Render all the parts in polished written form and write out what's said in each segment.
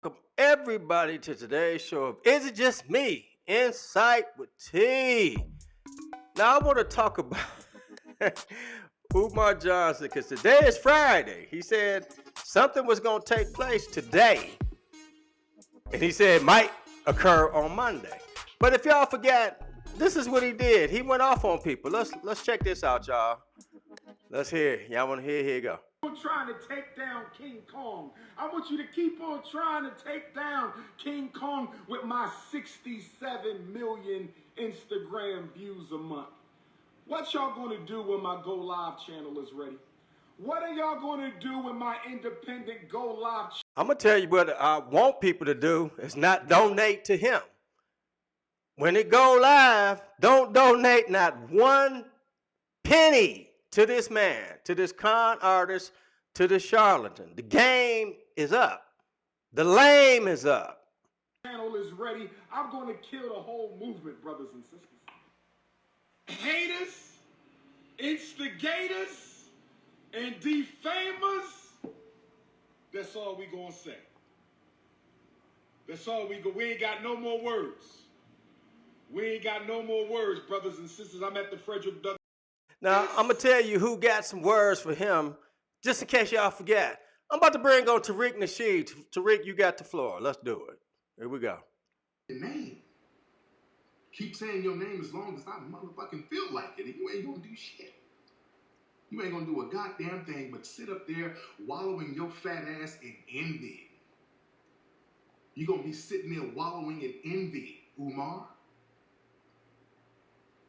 Welcome everybody to today's show of Is It Just Me? Insight with T. Now I want to talk about Umar Johnson because today is Friday. He said something was going to take place today. And he said it might occur on Monday. But if y'all forget, this is what he did. He went off on people. Let's check this out, y'all. Let's hear it. Y'all want to hear it? Here you go. Trying to take down King Kong. I want you to keep on trying to take down King Kong with my 67 million Instagram views a month. What y'all gonna do when my Go Live channel is ready? What are y'all gonna do when my independent Go Live channel? I'm gonna tell you what I want people to do is not donate to him. When it go live, don't donate not one penny to this man, to this con artist, to this charlatan. The game is up. The lame is up. Channel is ready. I'm gonna kill the whole movement, brothers and sisters. Haters, instigators, and defamers. That's all we gonna say. That's all we go. We ain't got no more words. We ain't got no more words, brothers and sisters. I'm at the Frederick Douglass. Now, I'm going to tell you who got some words for him, just in case y'all forget. I'm about to bring on Tariq Nasheed. Tariq, you got the floor. Let's do it. Here we go. Your name. Keep saying your name as long as I motherfucking feel like it, and you ain't gonna do shit. You ain't gonna do a goddamn thing but sit up there wallowing your fat ass in envy. You're gonna be sitting there wallowing in envy, Umar.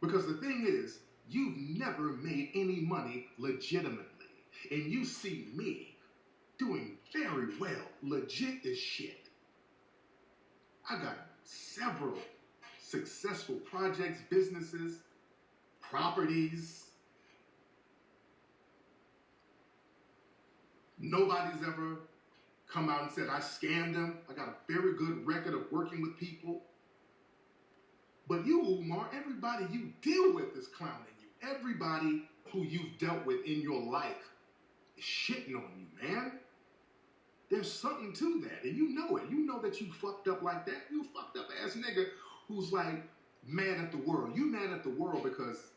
Because the thing is, you've never made any money legitimately. And you see me doing very well, legit as shit. I got several successful projects, businesses, properties. Nobody's ever come out and said I scammed them. I got a very good record of working with people. But you, Umar, everybody you deal with is clowning you. Everybody who you've dealt with in your life is shitting on you, man. There's something to that, and you know it. You know that you fucked up like that. You fucked up ass nigga who's like mad at the world. You mad at the world because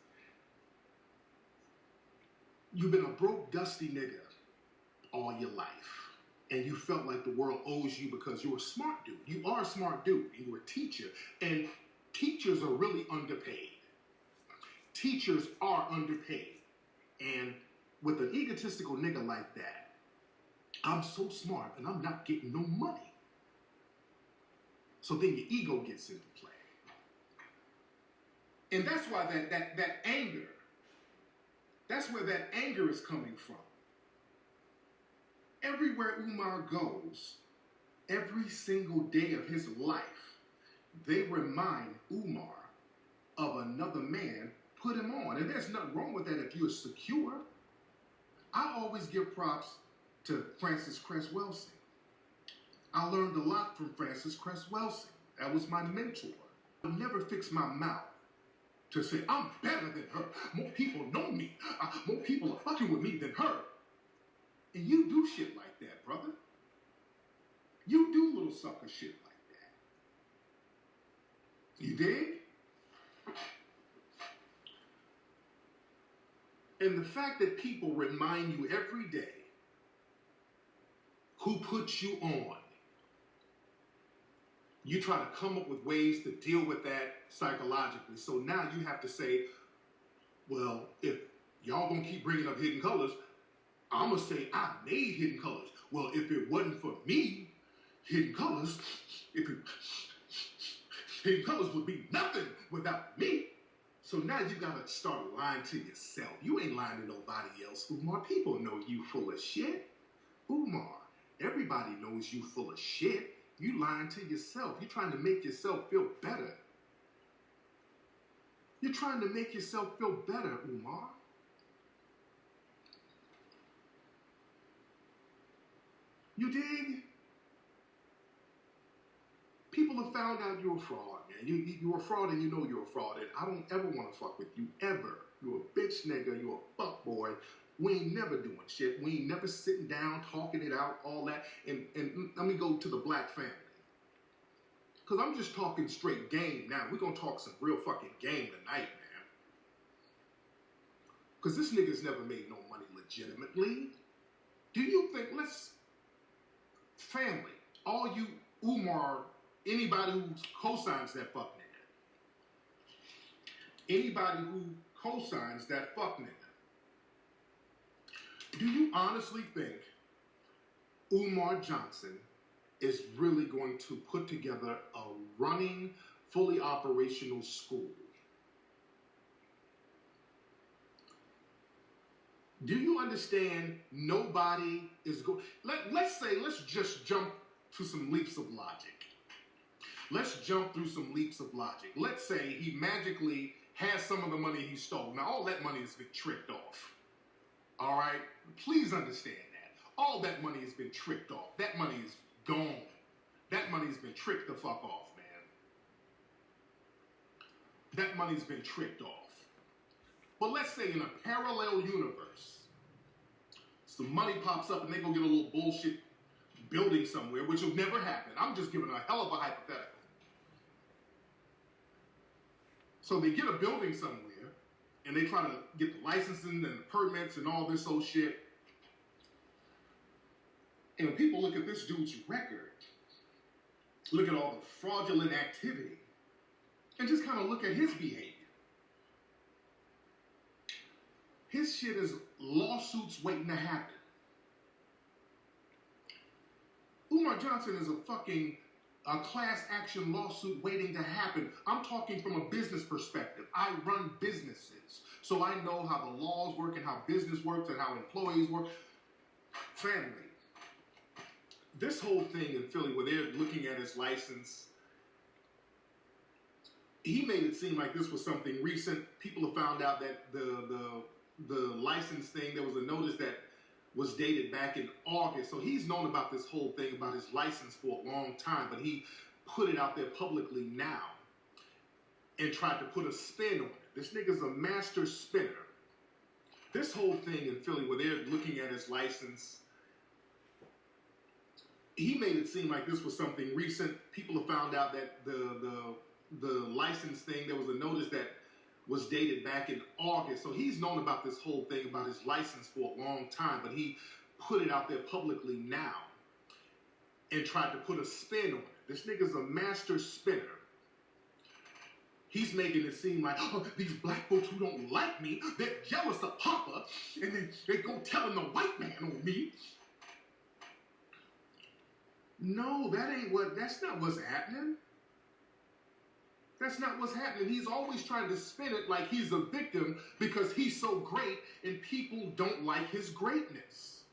you've been a broke, dusty nigga all your life. And you felt like the world owes you because you're a smart dude. You are a smart dude, and you're a teacher. And teachers are really underpaid. Teachers are underpaid. And with an egotistical nigga like that, I'm so smart and I'm not getting no money. So then your ego gets into play. And that's why that anger, that's where that anger is coming from. Everywhere Umar goes, every single day of his life, they remind Umar of another man put him on. And there's nothing wrong with that if you're secure. I always give props to Francis Cress Welsing. I learned a lot from Francis Cress Welsing. That was my mentor. I never fix my mouth to say, I'm better than her. More people know me. More people are fucking with me than her. And you do shit like that, brother. You do little sucker shit like that. You dig? And the fact that people remind you every day who put you on, you try to come up with ways to deal with that psychologically. So now you have to say, well, if y'all gonna keep bringing up Hidden Colors, I'm gonna say I made Hidden Colors. Well, if it wasn't for me, Hidden Colors would be nothing without me. So now you gotta start lying to yourself. You ain't lying to nobody else, Umar. People know you full of shit. Umar, everybody knows you full of shit. You lying to yourself. You're trying to make yourself feel better. You're trying to make yourself feel better, Umar. You dig? People have found out you're a fraud, man. You're a fraud and you know you're a fraud. And I don't ever want to fuck with you, ever. You're a bitch nigga. You're a fuck boy. We ain't never doing shit. We ain't never sitting down, talking it out, all that. And let me go to the black family. Because I'm just talking straight game now. We're going to talk some real fucking game tonight, man. Because this nigga's never made no money legitimately. Do you think, family, all you Umar, anybody who co-signs that fuck nigga. Anybody who co-signs that fuck nigga. Do you honestly think Umar Johnson is really going to put together a running, fully operational school? Do you understand nobody is going... Let's just jump to some leaps of logic. Let's jump through some leaps of logic. Let's say he magically has some of the money he stole. Now, all that money has been tricked off. All right? Please understand that. All that money has been tricked off. That money is gone. That money's been tricked the fuck off, man. That money's been tricked off. But let's say in a parallel universe, some money pops up and they go get a little bullshit building somewhere, which will never happen. I'm just giving a hell of a hypothetical. So they get a building somewhere, and they try to get the licensing and the permits and all this old shit. And when people look at this dude's record, look at all the fraudulent activity, and just kind of look at his behavior. His shit is lawsuits waiting to happen. Umar Johnson is a class action lawsuit waiting to happen. I'm talking from a business perspective. I run businesses, so I know how the laws work and how business works and how employees work. Family. This whole thing in Philly where they're looking at his license, he made it seem like this was something recent. People have found out that the license thing, there was a notice that was dated back in August. So he's known about this whole thing about his license for a long time, but he put it out there publicly now and tried to put a spin on it. This nigga's a master spinner. This whole thing in Philly where they're looking at his license, he made it seem like this was something recent. People have found out that the license thing, there was a notice that was dated back in August. So he's known about this whole thing about his license for a long time, but he put it out there publicly now and tried to put a spin on it. This nigga's a master spinner. He's making it seem like, oh, these black folks who don't like me, they're jealous of Papa, and they go telling the white man on me. No, that's not what's happening. That's not what's happening. He's always trying to spin it like he's a victim because he's so great and people don't like his greatness.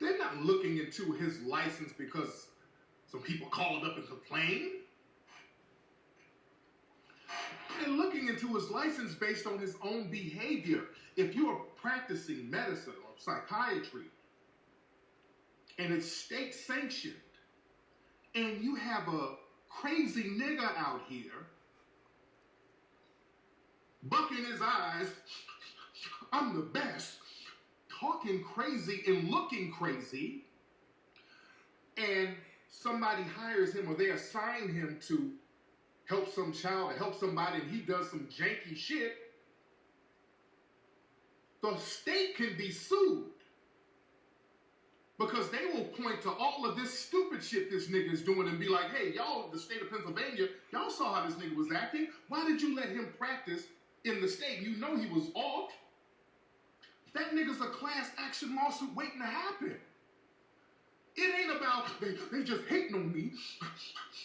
They're not looking into his license because some people called up and complained. They're looking into his license based on his own behavior. If you are practicing medicine or psychiatry and it's state sanctioned and you have a crazy nigga out here bucking his eyes, I'm the best, talking crazy and looking crazy, and somebody hires him or they assign him to help some child or help somebody and he does some janky shit, the state can be sued. Because they will point to all of this stupid shit this nigga is doing and be like, hey, y'all, the state of Pennsylvania, y'all saw how this nigga was acting. Why did you let him practice in the state? You know he was off. That nigga's a class action lawsuit waiting to happen. It ain't about, they just hating on me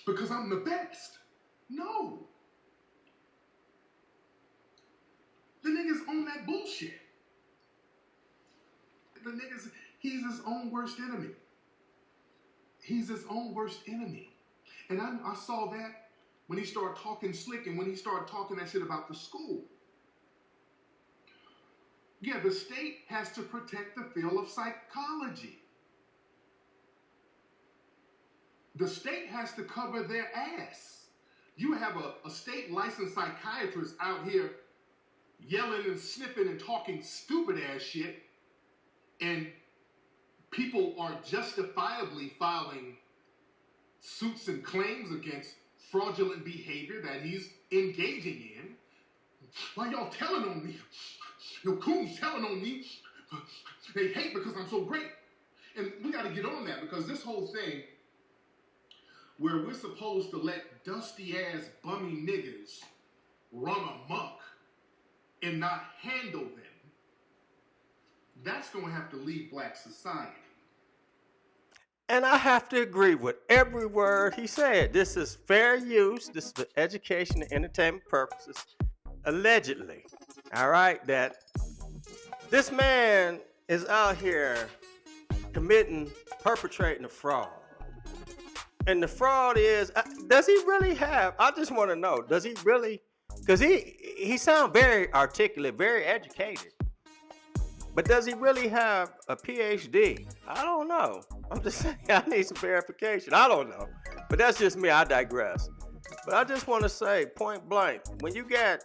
because I'm the best. No. The nigga's on that bullshit. He's his own worst enemy. He's his own worst enemy. And I saw that when he started talking slick and when he started talking that shit about the school. Yeah, the state has to protect the field of psychology. The state has to cover their ass. You have a state licensed psychiatrist out here yelling and sniffing and talking stupid ass shit And people are justifiably filing suits and claims against fraudulent behavior that he's engaging in. Why y'all telling on me? Your coons telling on me. They hate because I'm so great. And we got to get on that, because this whole thing where we're supposed to let dusty-ass bummy niggas run amok and not handle them, that's going to have to leave black society. And I have to agree with every word he said. This is fair use. This is for education and entertainment purposes. Allegedly. All right? That this man is out here perpetrating a fraud. And the fraud is, does he really have, I just want to know, does he really, because he sounds very articulate, very educated. But does he really have a PhD? I don't know. I'm just saying, I need some verification. I don't know. But that's just me. I digress. But I just want to say, point blank, when you got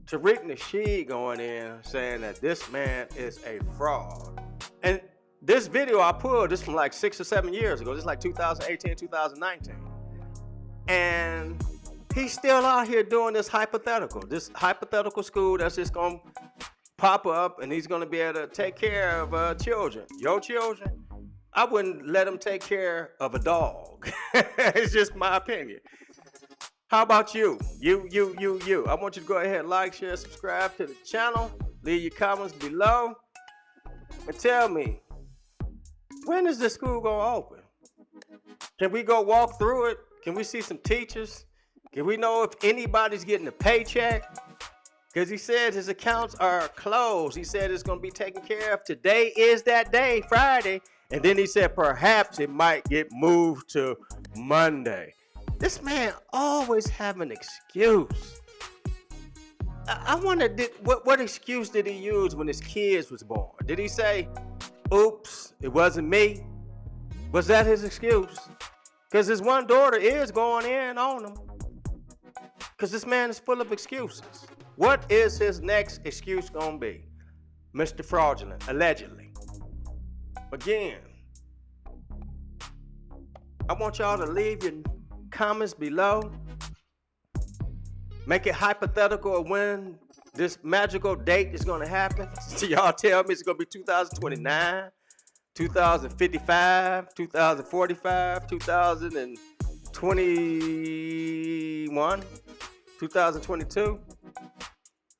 Tariq Nasheed going in saying that this man is a fraud. And this video I pulled, this from like 6 or 7 years ago. This is like 2018, 2019. And he's still out here doing this hypothetical school that's just going to pop up, and he's going to be able to take care of children. Your children, I wouldn't let him take care of a dog. It's just my opinion. How about you? You. I want you to go ahead, like, share, subscribe to the channel. Leave your comments below. And tell me, when is the school going to open? Can we go walk through it? Can we see some teachers? Can we know if anybody's getting a paycheck? Because he said his accounts are closed. He said it's going to be taken care of. Today is that day, Friday. And then he said perhaps it might get moved to Monday. This man always have an excuse. I wonder, what excuse did he use when his kids was born? Did he say, oops, it wasn't me? Was that his excuse? Because his one daughter is going in on him. Because this man is full of excuses. What is his next excuse going to be? Mr. Fraudulent, allegedly. Again, I want y'all to leave your comments below. Make it hypothetical of when this magical date is going to happen. So y'all tell me it's going to be 2029, 2055, 2045, 2021, 2022.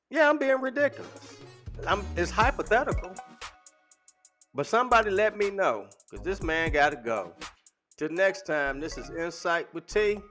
Yeah, I'm being ridiculous. It's hypothetical. But somebody let me know, because this man got to go. Till next time, this is Insight with T.